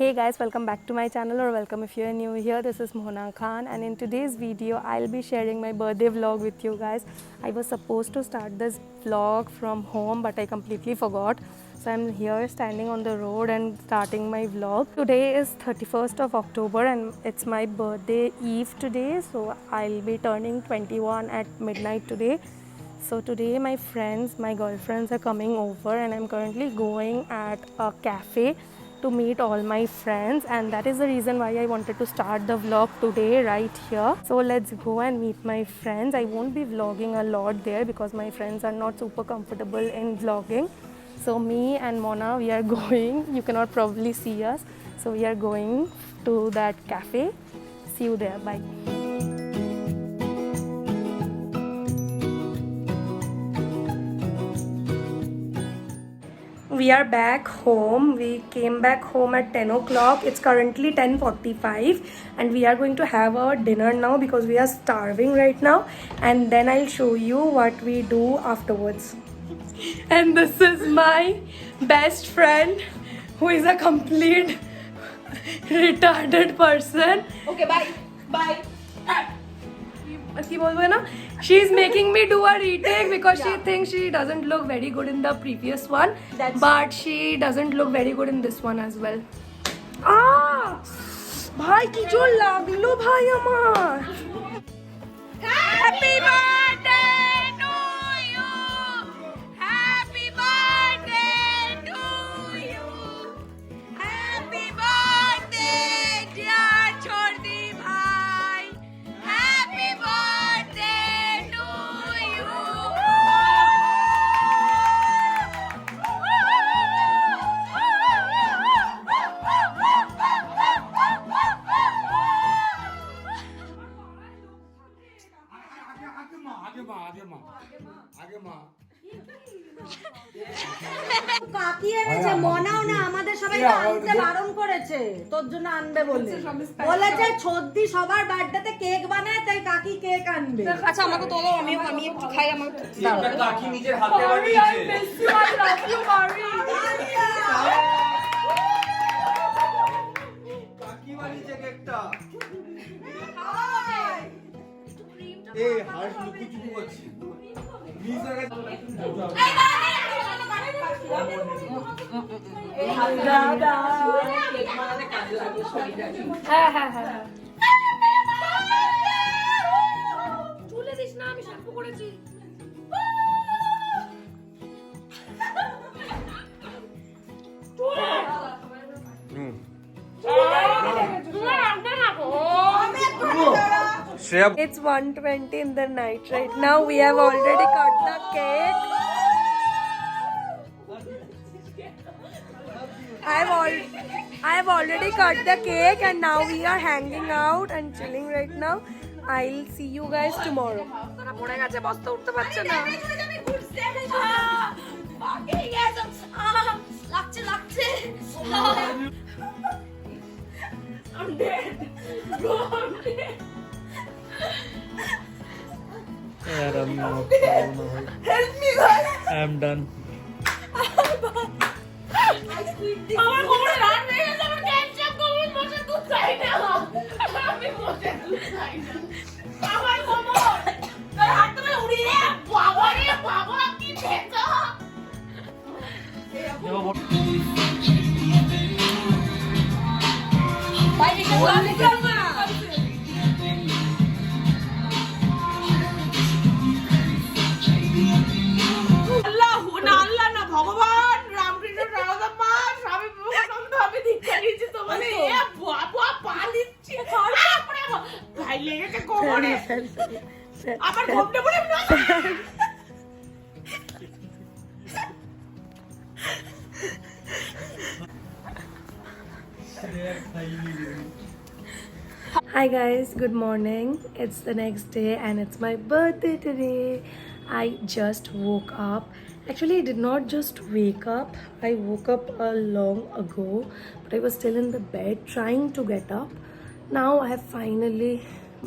Hey guys, welcome back to my channel, or welcome if you're new here. This is Mohana Khan, and in today's video I'll be sharing my birthday vlog with you guys. I was supposed to start this vlog from home, but I completely forgot. So I'm here standing on the road and starting my vlog. Today is 31st of October and it's my birthday eve today. So I'll be turning 21 at midnight today. So today my friends, my girlfriends are coming over, and I'm currently going at a cafe to meet all my friends, and that is the reason why I wanted to start the vlog today right here. So let's go and meet my friends. I won't be vlogging a lot there because my friends are not super comfortable in vlogging. So me and Mona, we are going, you cannot probably see us, so we are going to that cafe. See you there. Bye. We are back home. We came back home at 10 o'clock. It's currently 10:45 and we are going to have our dinner now because we are starving right now, and then I'll show you what we do afterwards. And this is my best friend who is a complete retarded person. Okay, bye. Bye. She is making me do a retake because she thinks she doesn't look very good in the previous one, but she doesn't look very good in this one as well. ভাই কি জোর লাগলো ভাই আমার। Happy birthday to you. Happy birthday to you. Happy birthday, dear Chordi bhai. Happy birthday to you. কাকি এনেছে, মনাও না আমাদের সবাই আনতে বারণ করেছে, তোর জন্য আনবে বলে বলেছে। ছদ্দি সবার বার্থডেতে কেক বানায়, তাই কাকি কেক আনবে। আচ্ছা আমাকে তোলো, আমি একটু খাই। আমাকে কাকি নিজের হাতে বানিয়েছে। কাকি বানিয়েছে কেকটা। এই হার্ট লুকু চুকু করছি। হ্যাঁ চুলে দিস না, আমি শ্যাম্পু করেছি। It's 1:20 in the night right now. We have already cut the cake. I've already cut the cake and now we are hanging out and chilling right now. I'll see you guys tomorrow. পড়ে গেছে, বস্তা উঠতে পারছে না। লাগছে I'm dead. Bro, I'm dead. Help me, guys. I'm done. আমার কোমরে run হয়ে গেছে, আমার ক্যান্সার কোমর বসে দুধ চাই না। আমি বসে দুধ চাই না। আমার কোমর তোর হাত থেকে উড়িয়ে বাবা রে বাবা, কি ব্যথা। ভাই দেখো না। আল্লাহ না ভগবান রামকৃষ্ণ রাধামা স্বামী বিবেকানন্দ, আমি দীক্ষা নিয়েছি তোমাদের। এ বাবা পালিচ্ছি ভাই, লেগেছে কোমরে। আমার ঘুমটা পড়ে না। Hi guys, good morning. It's the next day and it's my birthday today. I just woke up. Actually, I did not just wake up. I woke up long ago, but I was still in the bed trying to get up. Now I have finally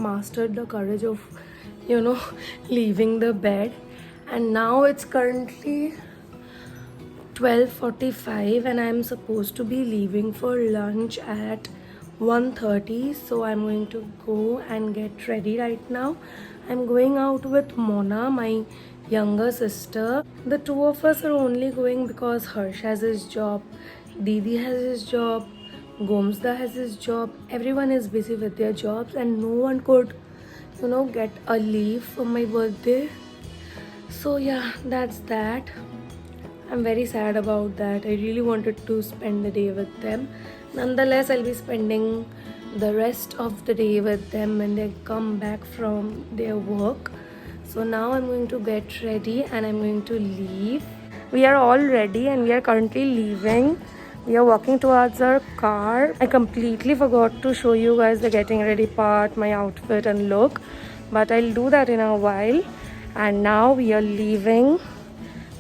mastered the courage of, leaving the bed. And now it's currently 12:45 and I'm supposed to be leaving for lunch at 1:30. So I'm going to go and get ready right now. I'm going out with Mona, my younger sister. The two of us are only going because Harsh has his job, Didi has his job, Gomsda has his job. Everyone is busy with their jobs and no one could, get a leave for my birthday. So yeah, that's that. I'm very sad about that. I really wanted to spend the day with them. Nonetheless, I'll be spending the rest of the day with them when they come back from their work. So now I'm going to get ready and I'm going to leave. We are all ready and we are currently leaving. We are walking towards our car. I completely forgot to show you guys the getting ready part, my outfit and look. But I'll do that in a while. And now we are leaving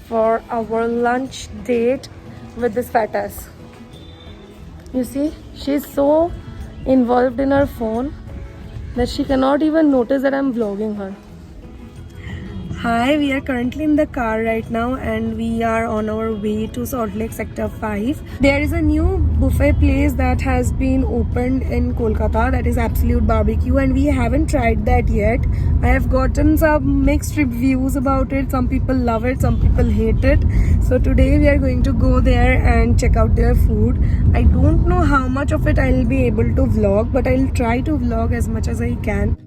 for our lunch date with this fat ass. You see, she's so involved in her phone that she cannot even notice that I'm vlogging her. Hi, we are currently in the car right now and we are on our way to Salt Lake Sector 5. There is a new buffet place that has been opened in Kolkata, that is Absolute Barbecue, and we haven't tried that yet. I have gotten some mixed reviews about it. Some people love it, some people hate it. So today we are going to go there and check out their food. I don't know how much of it I'll be able to vlog, but I'll try to vlog as much as I can.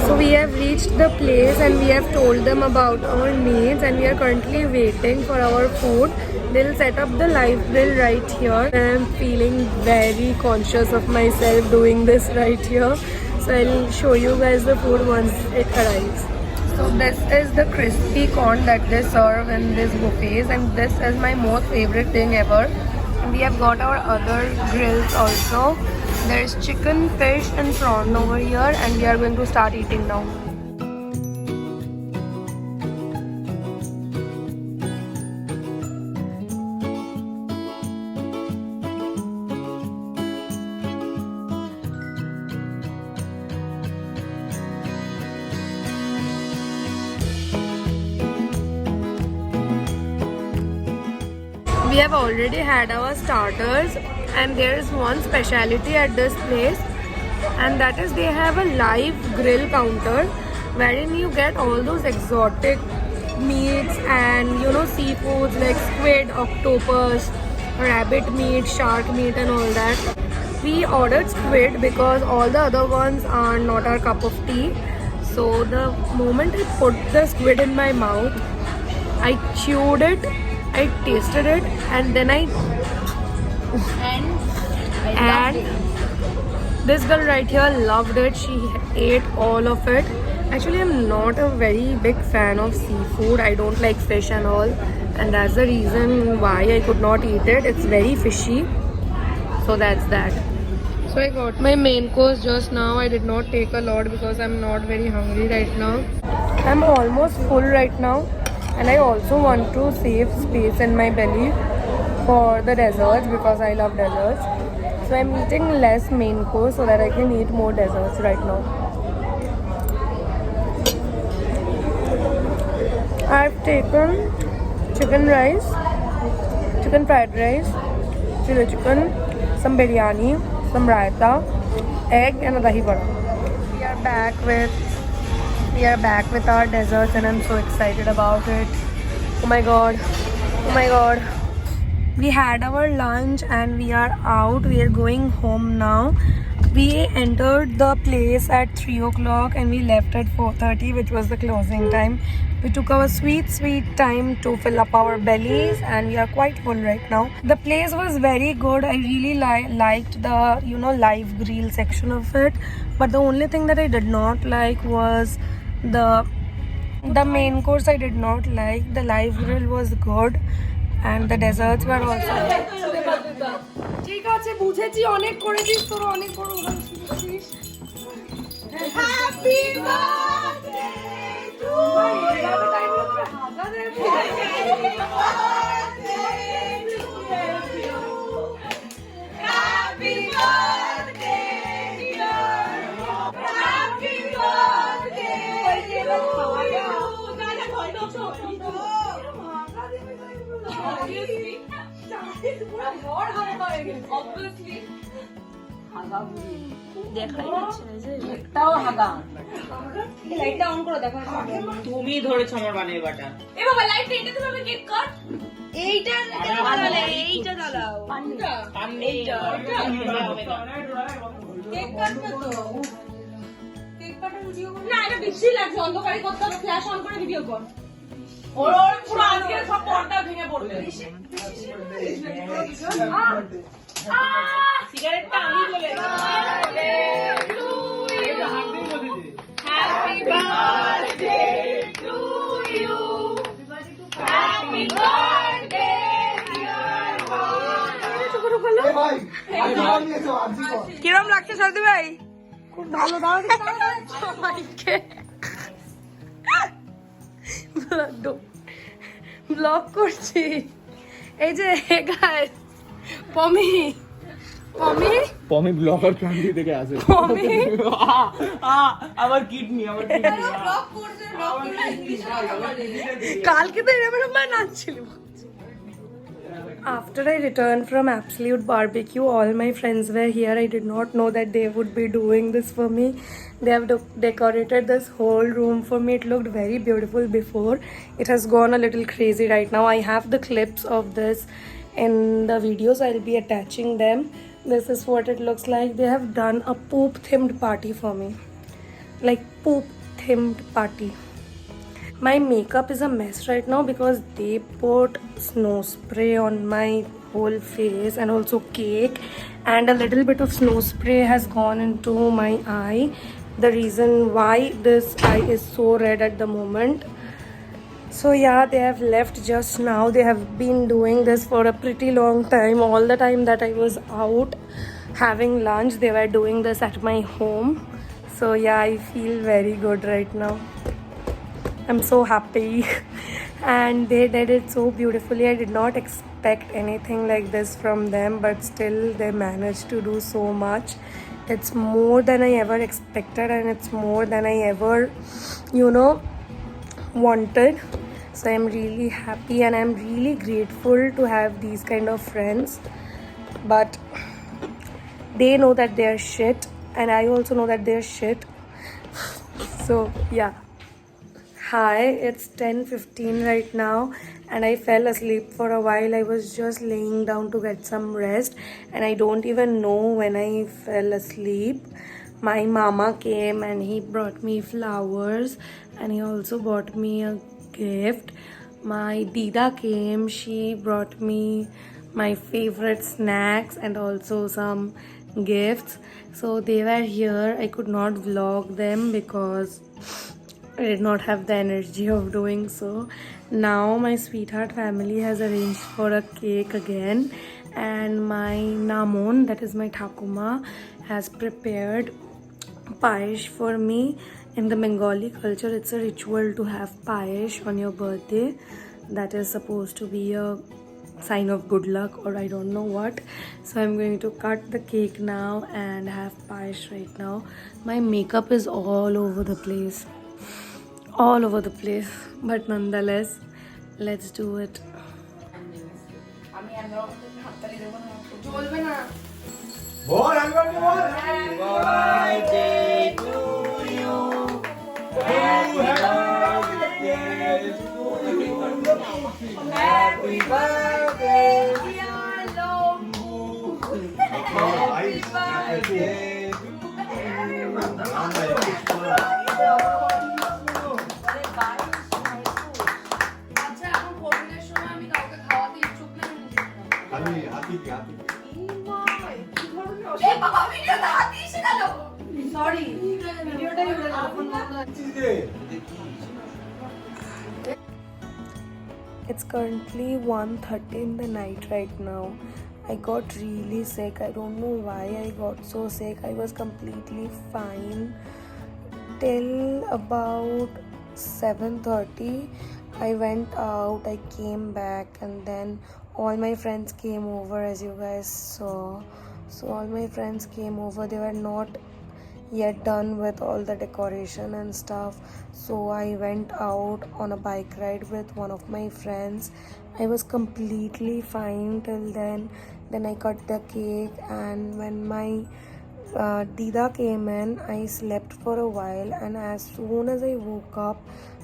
So we have reached the place and we have told them about our needs and we are currently waiting for our food. They'll set up the live grill right here. I'm feeling very conscious of myself doing this right here. So I'll show you guys the food once it arrives. So this is the crispy corn that they serve in these buffets and this is my most favorite thing ever. And we have got our other grills also. There is chicken, fish and prawn over here and we are going to start eating now. We have already had our starters and there is one speciality at this place and that is they have a live grill counter wherein you get all those exotic meats and seafoods like squid, octopus, rabbit meat, shark meat and all that. We ordered squid because all the other ones are not our cup of tea. So the moment I put the squid in my mouth, I chewed it, I tasted it and then and this girl right here loved it. She ate all of it. Actually, I'm not a very big fan of seafood. I don't like fish and all, and that's the reason why I could not eat it. It's very fishy. So that's that. So I got my main course just now. I did not take a lot because I'm not very hungry right now. I'm almost full right now. And I also want to save space in my belly for the desserts because I love desserts. So I'm eating less main course so that I can eat more desserts right now. I've taken chicken rice, chicken fried rice, chili chicken, some biryani, some raita, egg and a dahi vada. We are back with our desserts and I'm so excited about it. Oh my god. We had our lunch and we are out. We are going home now. We entered the place at 3 o'clock and we left at 4:30, which was the closing time. We took our sweet time to fill up our bellies and we are quite full right now. The place was very good. I really liked the live grill section of it. But the only thing that I did not like was the main course. I did not like. The live grill was good and the desserts were also ঠিক আছে বুঝেছি অনেক করেছিস তোর অনেক বড় ওখান ছিলিস happy birthday to you happy birthday Obviously. পুরো ভর হালকা হয়ে গেছে Obviously. দেখাই যাচ্ছে না যে একটাও হাগা লাইটটা অন করে দেখো তুমি ধরেছো আমার বানের বাটা। এ বাবা লাইটটা এটাতে ভাবে কেক কাট। এইটা এইটা জ্বালাও এইটা। কেক কাটবে তো কেক কাটার ভিডিও না এটা বিশ্রী লাগছে অন্ধকারে করতে হবে ফ্ল্যাশ অন করে ভিডিও কর ওর পুরো আজকে সব পর্দা ভেঙে পড়বে সিগারেটটা আমি বলে happy birthday to you happy birthday কিরম লাগছে সর্দি ভাই খুব ভালো দাও সবাইকে ব্লগ করছি এই যে গাইস পমি পমি ব্লগার ফ্যামিলি থেকে আসে পমি আমার কিডনি কালকে তো এরকম নাচছিল After I returned from Absolute Barbecue, all my friends were here. I did not know that they would be doing this for me. They have decorated this whole room for me. It looked very beautiful before. It has gone a little crazy right now. I have the clips of this in the videos. I'll be attaching them. This is what it looks like. They have done a poop themed party for me. Like poop themed party. My makeup is a mess right now because they put snow spray on my whole face and also cake, and a little bit of snow spray has gone into my eye. The reason why this eye is so red at the moment. So yeah, they have left just now. They have been doing this for a pretty long time. All the time that I was out having lunch, they were doing this at my home. So yeah, I feel very good right now. I'm so happy and they did it so beautifully. I did not expect anything like this from them, but still they managed to do so much. It's more than I ever expected and it's more than I ever, wanted. So I'm really happy and I'm really grateful to have these kind of friends. But they know that they're shit and I also know that they're shit. So yeah. Hi, it's 10:15 right now and I fell asleep for a while. I was just laying down to get some rest and I don't even know when I fell asleep. My mama came and he brought me flowers and he also bought me a gift. My Dida came, she brought me my favorite snacks and also some gifts. So they were here. I could not vlog them because I did not have the energy of doing so. Now my sweetheart family has arranged for a cake again and my Namon, that is my Thakuma, has prepared payesh for me. In the Bengali culture, it's a ritual to have payesh on your birthday. That is supposed to be a sign of good luck or I don't know what. So I'm going to cut the cake now and have payesh right now. My makeup is all over the place. But nonetheless, let's do it. বল একবার বল happy birthday to you happy birthday to you happy birthday dear Lambu happy birthday আমি হাতি sorry ভিডিওটাই It's currently 1:30 in the night right now. I got really sick. I don't know why I got so sick. I was completely fine till about 7:30. I went out, I came back and then all my friends came over as you guys saw. So all my friends came over. They were not yet done with all the decoration and stuff. So I went out on a bike ride with one of my friends. I was completely fine till then. Then I cut the cake, and when my Dida came in, I slept for a while, and as soon as I woke up,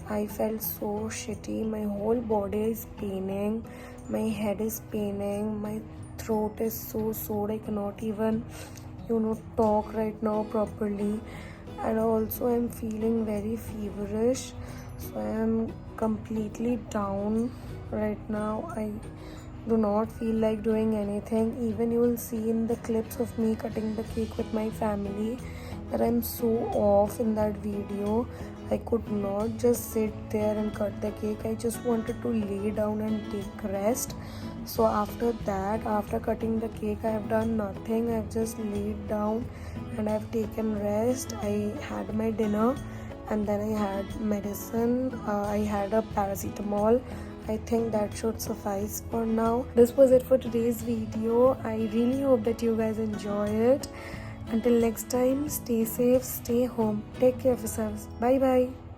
I felt so shitty. My whole body is paining, my head is paining, my throat is so sore. I cannot even, talk right now properly, and also I'm feeling very feverish. So I am completely down right now. I do not feel like doing anything. Even you will see in the clips of me cutting the cake with my family that I'm so off in that video. I could not just sit there and cut the cake. I just wanted to lay down and take rest. So after that, after cutting the cake, I have done nothing. I've just laid down and I've taken rest. I had my dinner and then I had medicine. I had a paracetamol. I think that should suffice for now. This was it for today's video. I really hope that you guys enjoy it. Until next time, stay safe, stay home, take care of yourselves. Bye bye.